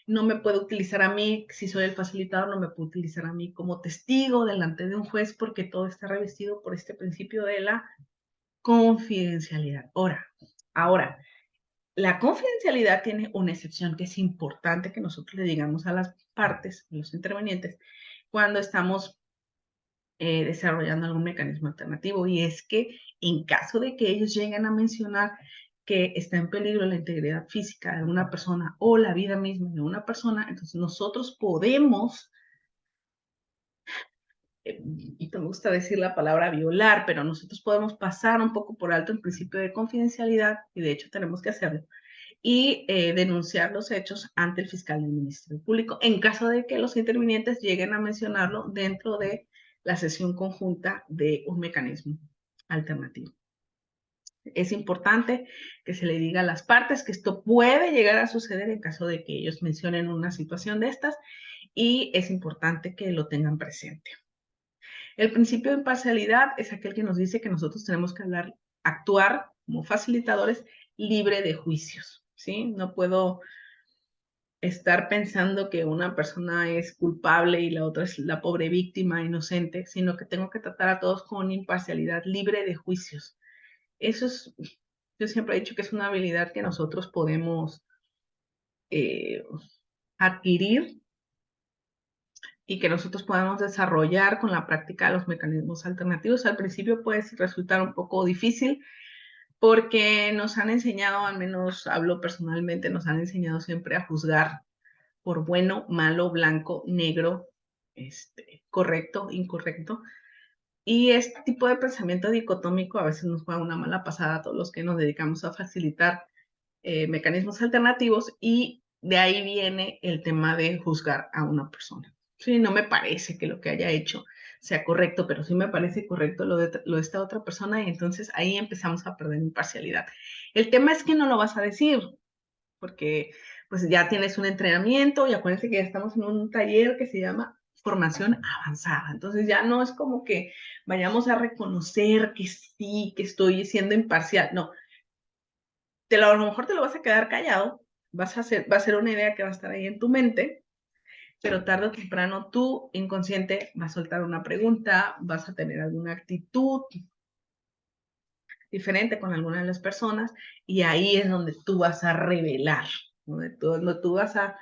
No me puede utilizar a mí, si soy el facilitador, no me puede utilizar a mí como testigo delante de un juez porque todo está revestido por este principio de la confidencialidad. Ahora, la confidencialidad tiene una excepción que es importante que nosotros le digamos a las partes, a los intervenientes, cuando estamos desarrollando algún mecanismo alternativo, y es que en caso de que ellos lleguen a mencionar que está en peligro la integridad física de una persona o la vida misma de una persona, entonces nosotros podemos, y me gusta decir la palabra violar, pero nosotros podemos pasar un poco por alto el principio de confidencialidad, y de hecho tenemos que hacerlo, y denunciar los hechos ante el fiscal del Ministerio Público en caso de que los intervinientes lleguen a mencionarlo dentro de la sesión conjunta de un mecanismo alternativo. Es importante que se le diga a las partes que esto puede llegar a suceder en caso de que ellos mencionen una situación de estas y es importante que lo tengan presente. El principio de imparcialidad es aquel que nos dice que nosotros tenemos que actuar como facilitadores libre de juicios, ¿sí? No puedo estar pensando que una persona es culpable y la otra es la pobre víctima inocente, sino que tengo que tratar a todos con imparcialidad libre de juicios. Eso es, yo siempre he dicho que es una habilidad que nosotros podemos eh, adquirir y que nosotros podemos desarrollar con la práctica de los mecanismos alternativos. Al principio puede resultar un poco difícil porque nos han enseñado, al menos hablo personalmente, nos han enseñado siempre a juzgar por bueno, malo, blanco, negro, correcto, incorrecto. Y este tipo de pensamiento dicotómico a veces nos juega una mala pasada a todos los que nos dedicamos a facilitar mecanismos alternativos y de ahí viene el tema de juzgar a una persona. Sí, no me parece que lo que haya hecho sea correcto, pero sí me parece correcto lo de esta otra persona y entonces ahí empezamos a perder imparcialidad. El tema es que no lo vas a decir, porque pues ya tienes un entrenamiento y acuérdense que ya estamos en un taller que se llama formación avanzada. Entonces ya no es como que vayamos a reconocer que sí, que estoy siendo imparcial. No, a lo mejor te lo vas a quedar callado, va a ser una idea que va a estar ahí en tu mente, pero tarde o temprano tu inconsciente va a soltar una pregunta, vas a tener alguna actitud diferente con alguna de las personas y ahí es donde tú vas a revelar, donde tú vas a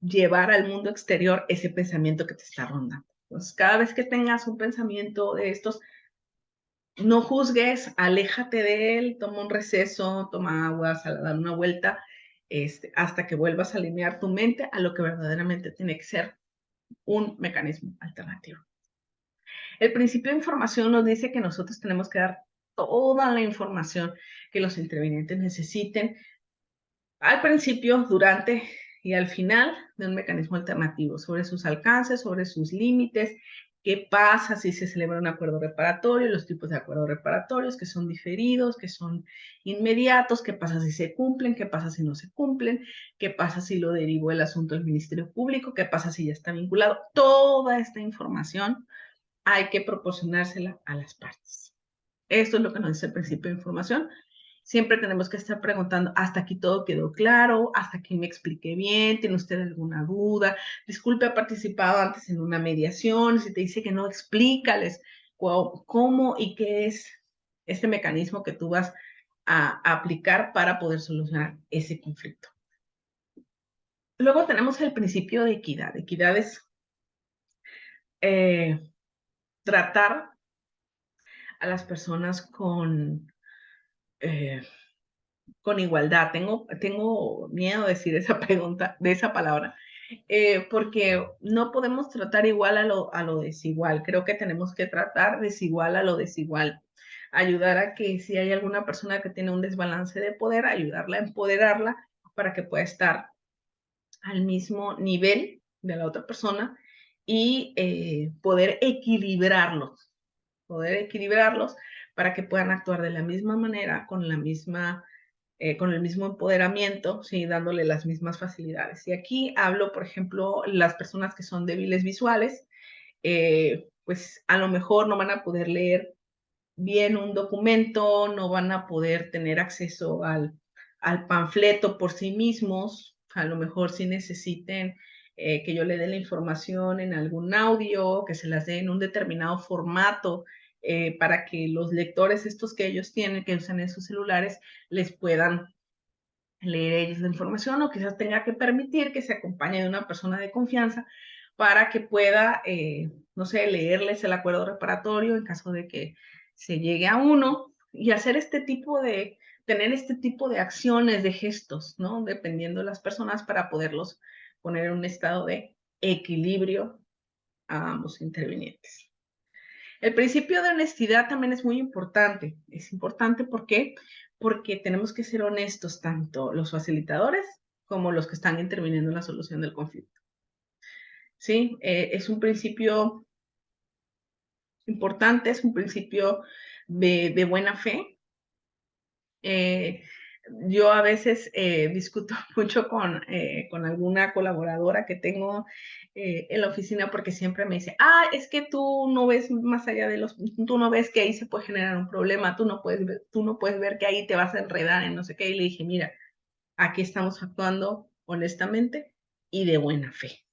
llevar al mundo exterior ese pensamiento que te está rondando. Entonces, cada vez que tengas un pensamiento de estos, no juzgues, aléjate de él, toma un receso, toma agua, sal a dar una vuelta, hasta que vuelvas a alinear tu mente a lo que verdaderamente tiene que ser un mecanismo alternativo. El principio de información nos dice que nosotros tenemos que dar toda la información que los intervinientes necesiten al principio, durante y al final de un mecanismo alternativo, sobre sus alcances, sobre sus límites, qué pasa si se celebra un acuerdo reparatorio, los tipos de acuerdos reparatorios que son diferidos, que son inmediatos, qué pasa si se cumplen, qué pasa si no se cumplen, qué pasa si lo derivó el asunto del Ministerio Público, qué pasa si ya está vinculado. Toda esta información hay que proporcionársela a las partes. Esto es lo que nos dice el principio de información. Siempre tenemos que estar preguntando, hasta aquí todo quedó claro, hasta aquí me expliqué bien, ¿tiene usted alguna duda? Disculpe, ha participado antes en una mediación, si te dice que no, explícales cómo y qué es este mecanismo que tú vas a aplicar para poder solucionar ese conflicto. Luego tenemos el principio de equidad. Equidad es tratar a las personas eh, con igualdad. Tengo miedo de decir esa pregunta, de esa palabra, porque no podemos tratar igual a lo desigual. Creo que tenemos que tratar desigual a lo desigual. Ayudar a que si hay alguna persona que tiene un desbalance de poder, ayudarla a empoderarla para que pueda estar al mismo nivel de la otra persona y poder equilibrarlos para que puedan actuar de la misma manera, con el mismo empoderamiento, ¿sí? Dándole las mismas facilidades. Y aquí hablo, por ejemplo, las personas que son débiles visuales, pues a lo mejor no van a poder leer bien un documento, no van a poder tener acceso al panfleto por sí mismos, a lo mejor sí necesiten que yo le dé la información en algún audio, que se las dé en un determinado formato, para que los lectores estos que ellos tienen, que usan en sus celulares, les puedan leer ellos la información o quizás tenga que permitir que se acompañe de una persona de confianza para que pueda, no sé, leerles el acuerdo reparatorio en caso de que se llegue a uno y hacer tener este tipo de acciones, de gestos, ¿no? Dependiendo de las personas para poderlos poner en un estado de equilibrio a ambos intervinientes. El principio de honestidad también es muy importante. Es importante, ¿por qué? Porque tenemos que ser honestos, tanto los facilitadores como los que están interviniendo en la solución del conflicto. ¿Sí? Es un principio importante, es un principio de buena fe. Eh, yo a veces discuto mucho con alguna colaboradora que tengo en la oficina porque siempre me dice, es que tú no ves más allá de tú no ves que ahí se puede generar un problema, tú no puedes ver que ahí te vas a enredar en no sé qué. Y le dije, mira, aquí estamos actuando honestamente y de buena fe.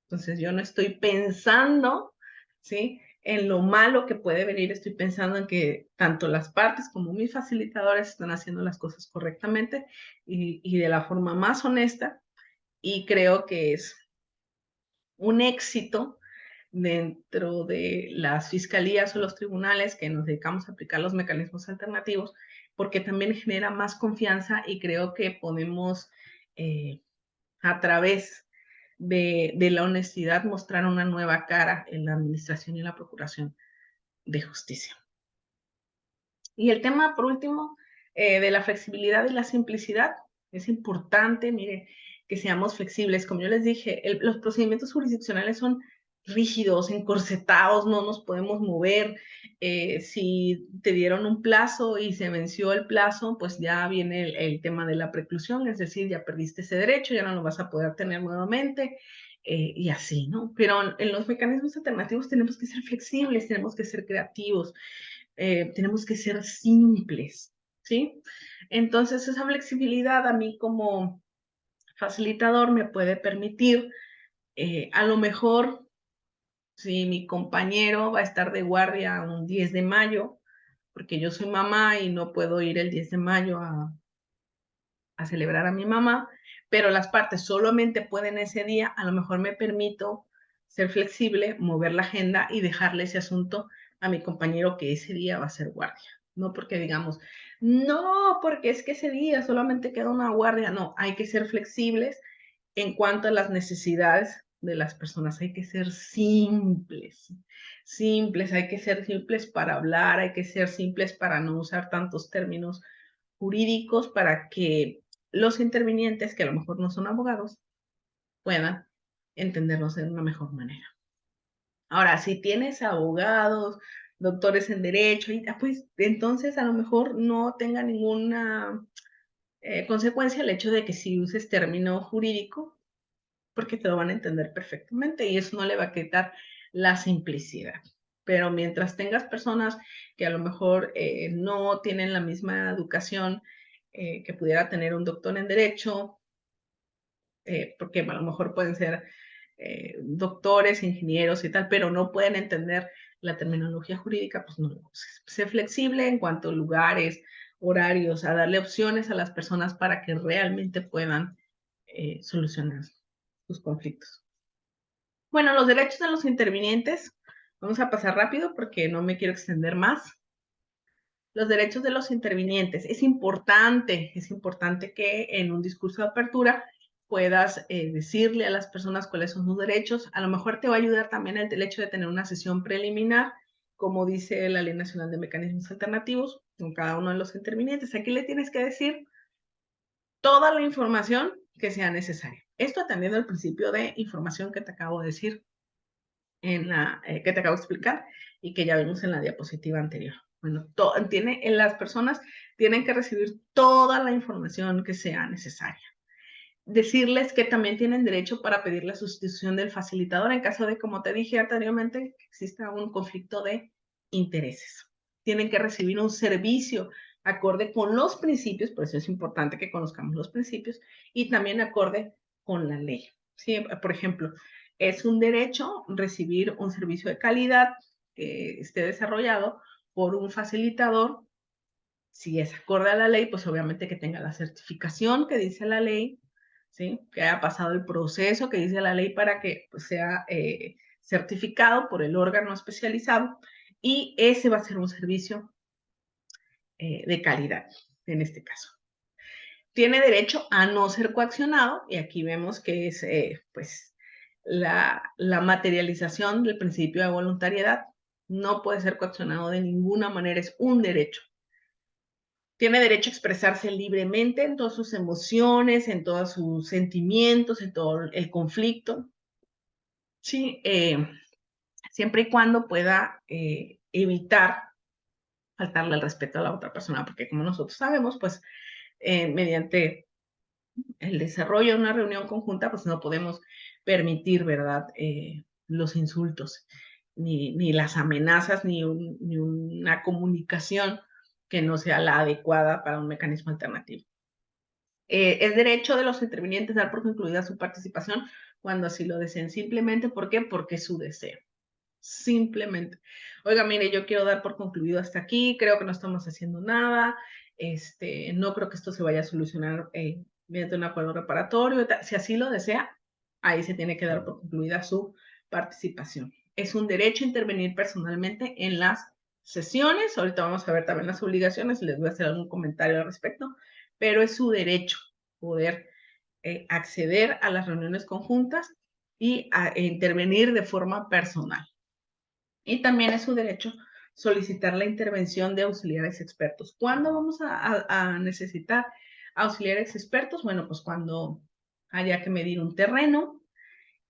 Entonces yo no estoy pensando, ¿sí? En lo malo que puede venir, estoy pensando en que tanto las partes como mis facilitadores están haciendo las cosas correctamente y de la forma más honesta y creo que es un éxito dentro de las fiscalías o los tribunales que nos dedicamos a aplicar los mecanismos alternativos, porque también genera más confianza y creo que podemos a través de la honestidad mostrar una nueva cara en la administración y la procuración de justicia. Y el tema, por último, de la flexibilidad y la simplicidad. Es importante, mire, que seamos flexibles. Como yo les dije, los procedimientos jurisdiccionales son rígidos, encorsetados, no nos podemos mover. Si te dieron un plazo y se venció el plazo, pues ya viene el tema de la preclusión, es decir, ya perdiste ese derecho, ya no lo vas a poder tener nuevamente. Y así, ¿no? Pero en los mecanismos alternativos tenemos que ser flexibles, tenemos que ser creativos, tenemos que ser simples, ¿sí? Entonces, esa flexibilidad a mí como facilitador me puede permitir, a lo mejor, si mi compañero va a estar de guardia un 10 de mayo, porque yo soy mamá y no puedo ir el 10 de mayo a celebrar a mi mamá, pero las partes solamente pueden ese día, a lo mejor me permito ser flexible, mover la agenda y dejarle ese asunto a mi compañero que ese día va a ser guardia. No porque digamos, no, porque es que ese día solamente queda una guardia. No, hay que ser flexibles en cuanto a las necesidades de las personas. Hay que ser simples, simples, hay que ser simples para hablar, hay que ser simples para no usar tantos términos jurídicos para que los intervinientes, que a lo mejor no son abogados, puedan entendernos de una mejor manera. Ahora, si tienes abogados, doctores en derecho, pues entonces a lo mejor no tenga ninguna consecuencia el hecho de que si uses término jurídico, porque te lo van a entender perfectamente y eso no le va a quitar la simplicidad. Pero mientras tengas personas que a lo mejor no tienen la misma educación que pudiera tener un doctor en derecho, porque a lo mejor pueden ser doctores, ingenieros y tal, pero no pueden entender la terminología jurídica, pues no lo uses. Sé flexible en cuanto a lugares, horarios, a darle opciones a las personas para que realmente puedan solucionar sus conflictos. Bueno, los derechos de los intervinientes, vamos a pasar rápido porque no me quiero extender más. Los derechos de los intervinientes. Es importante que en un discurso de apertura puedas decirle a las personas cuáles son sus derechos. A lo mejor te va a ayudar también el hecho de tener una sesión preliminar, como dice la Ley Nacional de Mecanismos Alternativos, con cada uno de los intervinientes. Aquí le tienes que decir toda la información que sea necesaria. Esto atendiendo al principio de información que te acabo de decir, que te acabo de explicar y que ya vimos en la diapositiva anterior. Bueno, las personas tienen que recibir toda la información que sea necesaria. Decirles que también tienen derecho para pedir la sustitución del facilitador en caso de, como te dije anteriormente, que exista un conflicto de intereses. Tienen que recibir un servicio acorde con los principios, por eso es importante que conozcamos los principios, y también acorde con la ley. ¿Sí? Por ejemplo, es un derecho recibir un servicio de calidad que esté desarrollado por un facilitador. Si es acorde a la ley, pues obviamente que tenga la certificación que dice la ley, ¿sí? Que haya pasado el proceso que dice la ley para que pues, sea certificado por el órgano especializado y ese va a ser un servicio de calidad en este caso. Tiene derecho a no ser coaccionado y aquí vemos que es pues la materialización del principio de voluntariedad. No puede ser coaccionado de ninguna manera, es un derecho. Tiene derecho a expresarse libremente en todas sus emociones, en todos sus sentimientos, en todo el conflicto. Sí, siempre y cuando pueda evitar faltarle el respeto a la otra persona, porque como nosotros sabemos, pues mediante el desarrollo de una reunión conjunta, pues no podemos permitir, ¿verdad? Los insultos, ni las amenazas, ni una comunicación que no sea la adecuada para un mecanismo alternativo. Es derecho de los intervinientes dar por concluida su participación cuando así lo deseen. Simplemente, ¿por qué? Porque es su deseo. Simplemente. Oiga, mire, yo quiero dar por concluido hasta aquí, creo que no estamos haciendo nada, no creo que esto se vaya a solucionar mediante un acuerdo reparatorio. Si así lo desea, ahí se tiene que dar por concluida su participación. Es un derecho a intervenir personalmente en las sesiones. Ahorita vamos a ver también las obligaciones, les voy a hacer algún comentario al respecto, pero es su derecho poder acceder a las reuniones conjuntas y a intervenir de forma personal. Y también es su derecho solicitar la intervención de auxiliares expertos. ¿Cuándo vamos a necesitar auxiliares expertos? Bueno, pues cuando haya que medir un terreno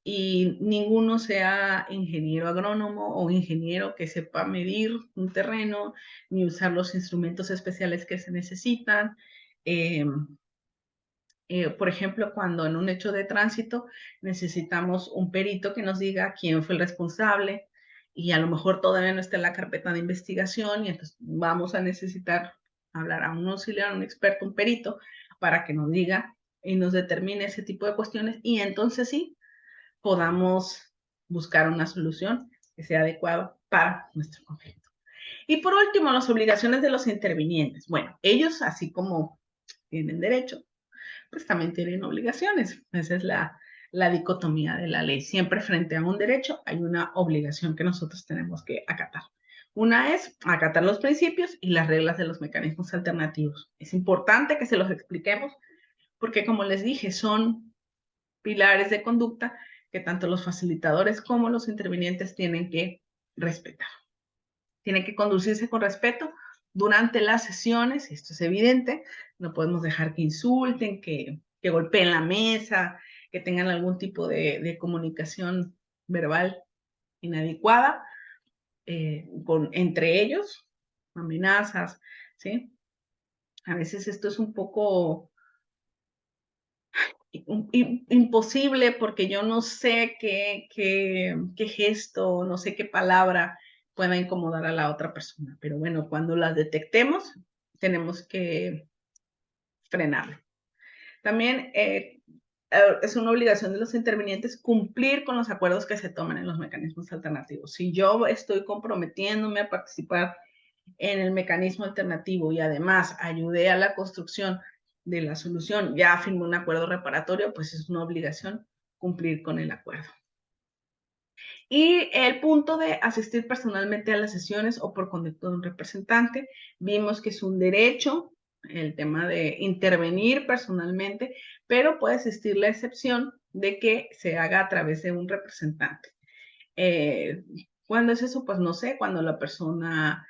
y ninguno sea ingeniero agrónomo o ingeniero que sepa medir un terreno, ni usar los instrumentos especiales que se necesitan. Por ejemplo, cuando en un hecho de tránsito necesitamos un perito que nos diga quién fue el responsable y a lo mejor todavía no está en la carpeta de investigación y entonces vamos a necesitar hablar a un auxiliar, un experto, un perito, para que nos diga y nos determine ese tipo de cuestiones y entonces sí podamos buscar una solución que sea adecuada para nuestro conflicto. Y por último, las obligaciones de los intervinientes. Bueno, ellos, así como tienen derecho, pues también tienen obligaciones. Esa es la dicotomía de la ley. Siempre frente a un derecho hay una obligación que nosotros tenemos que acatar. Una es acatar los principios y las reglas de los mecanismos alternativos. Es importante que se los expliquemos porque, como les dije, son pilares de conducta que tanto los facilitadores como los intervinientes tienen que respetar. Tienen que conducirse con respeto durante las sesiones, esto es evidente, no podemos dejar que insulten, que golpeen la mesa, que tengan algún tipo de comunicación verbal inadecuada entre ellos, amenazas, ¿sí? A veces esto es un poco imposible porque yo no sé qué gesto, no sé qué palabra pueda incomodar a la otra persona. Pero bueno, cuando las detectemos, tenemos que frenarlo. También es una obligación de los intervinientes cumplir con los acuerdos que se toman en los mecanismos alternativos. Si yo estoy comprometiéndome a participar en el mecanismo alternativo y además ayudé a la construcción de la solución, ya firmé un acuerdo reparatorio, pues es una obligación cumplir con el acuerdo. Y el punto de asistir personalmente a las sesiones o por conducto de un representante, vimos que es un derecho, el tema de intervenir personalmente, pero puede existir la excepción de que se haga a través de un representante. ¿Cuándo es eso? Pues no sé, cuando la persona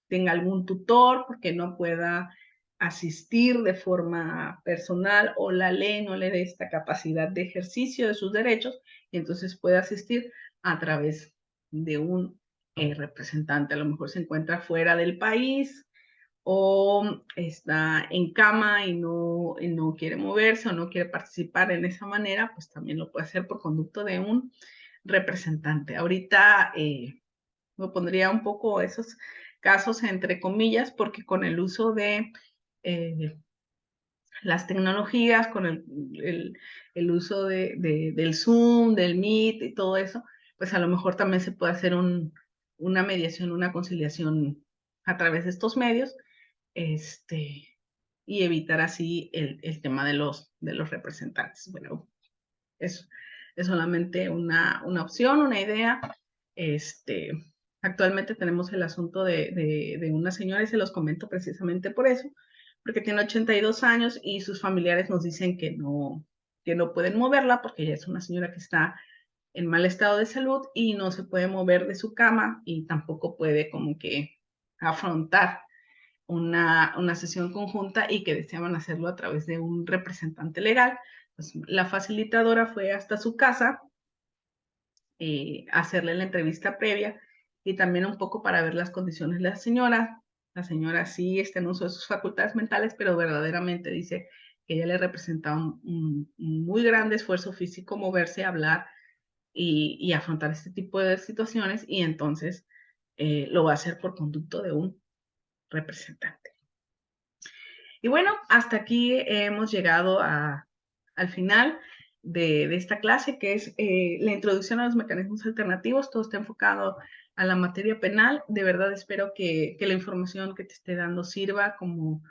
tenga algún tutor porque no pueda asistir de forma personal o la ley no le dé esta capacidad de ejercicio de sus derechos y entonces puede asistir a través de un representante. A lo mejor se encuentra fuera del país o está en cama y no quiere moverse o no quiere participar en esa manera, pues también lo puede hacer por conducto de un representante. Ahorita me pondría un poco esos casos entre comillas, porque con el uso de las tecnologías, con el uso del Zoom, del Meet y todo eso, pues a lo mejor también se puede hacer una mediación, una conciliación a través de estos medios, y evitar así el tema de los representantes. Bueno, es solamente una opción, una idea. Actualmente tenemos el asunto de una señora y se los comento precisamente por eso, porque tiene 82 años y sus familiares nos dicen que no pueden moverla porque ella es una señora que está en mal estado de salud y no se puede mover de su cama y tampoco puede como que afrontar una sesión conjunta y que deseaban hacerlo a través de un representante legal. Pues, la facilitadora fue hasta su casa hacerle la entrevista previa y también un poco para ver las condiciones de la señora. La señora sí está en uso de sus facultades mentales, pero verdaderamente dice que ella le representa un muy grande esfuerzo físico moverse, hablar y afrontar este tipo de situaciones y entonces lo va a hacer por conducto de un representante. Y bueno, hasta aquí hemos llegado al final de esta clase, que es la introducción a los mecanismos alternativos. Todo está enfocado a la materia penal. De verdad espero que la información que te esté dando sirva como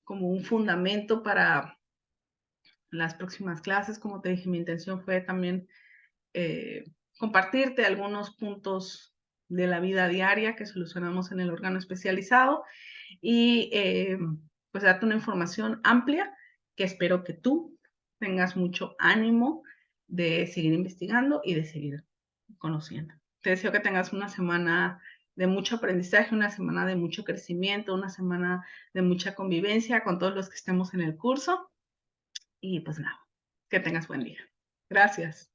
un fundamento para las próximas clases. Como te dije, mi intención fue también eh, compartirte algunos puntos de la vida diaria que solucionamos en el órgano especializado y pues darte una información amplia que espero que tú tengas mucho ánimo de seguir investigando y de seguir conociendo. Te deseo que tengas una semana de mucho aprendizaje, una semana de mucho crecimiento, una semana de mucha convivencia con todos los que estemos en el curso y pues nada, que tengas buen día. Gracias.